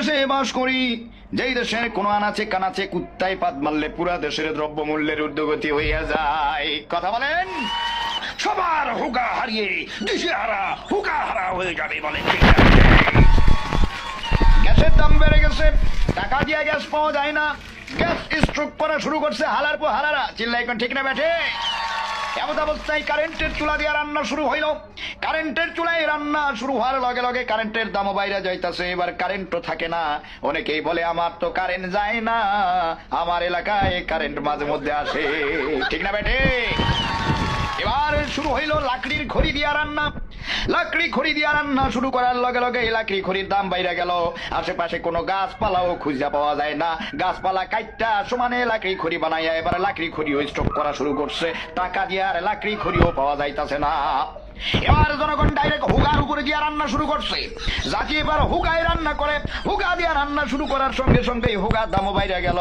দেশে বাস করি, যেই দেশের কোনো আনাচে কানাচে কুত্তায় পাত মারলে পুরা দেশের দ্রব্যমূল্যের ঊর্ধ্বগতি হইয়া যায়। কথা বলেন। সবার হুগা হারিয়ে দিশেহারা হুগা হারা হয়ে যাবে বলেন ঠিক না? গ্যাসের দাম বেড়ে গেছে, টাকা দিয়ে গ্যাস পাওয়া যায় না, গ্যাস স্ট্রোক করা শুরু করছে হালার পর হালারা। চিল্লাই এখন ঠিক না বেঠে? এমন অবস্থায় কারেন্টের চুলা দিয়ে রান্না শুরু হইল। কারেন্টের চুলায় রান্না শুরু হওয়ার লগে লগে কারেন্টের দামও বাইরে যাইতেছে। এবার কারেন্টও থাকে না। অনেকেই বলে আমার তো কারেন্ট যায় না, আমার এলাকায় কারেন্ট মাঝে মধ্যে আসে। ঠিক না বেটে? এবার শুরু হইল লাকড়ির খড়ি দিয়া রান্না। লাকড়ি খড়ি দিয়া রান্না শুরু করার লগে লগে লাকড়ি খড়ির দাম বাইরে গেল। আশেপাশে কোনো গাছপালাও খুঁজে পাওয়া যায় না। গাছপালা কাইটটা সমানে লাকড়ি খড়ি বানাইয়া এবার লাকড়ি খড়িও স্টক করা শুরু করছে। টাকা দিয়ে আর লাকড়ি খড়িও পাওয়া যাইতাছে না। এবার জনগণ ডাইরেক্ট হুগার উপরে গিয়ে রান্না শুরু করছে। জাতি এবার হুগায় রান্না করে। হুগা দিয়ে রান্না শুরু করার সঙ্গে সঙ্গে হুগার দামও বাইরে গেল।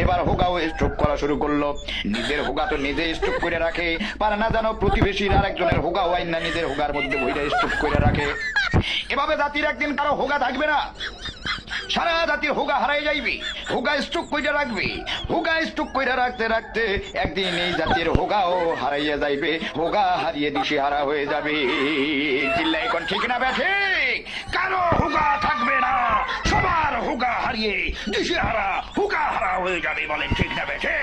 এবার হুগাও স্টক করা শুরু করলো। নিজের হুগা তো নিজে স্টক করে রাখে, পারে না যেন প্রতিবেশীর আরেকজনের হুগা ওয়াইন না নিজের হুগার মধ্যে বইটা স্টক করে রাখে। এভাবে জাতির একদিন কারো হুগা থাকবে না, সারা জাতির হুগা হারাই যাইবে। হুগা স্টক কইরা রাখবে। হুগা স্টক কইরা রাখতে রাখতে একদিন এই জাতির হুগাও হারাইয়া যাইবে। হুগা হারিয়ে দিশে হারা হয়ে যাবে। চিল্লাই কোন ঠিক না বেঠে? কারো হুগা থাকবে না, সবার হুগা হারিয়ে দিশে হারা হুগা হারা হয়ে যাবে বলেন ঠিক না বেঠে?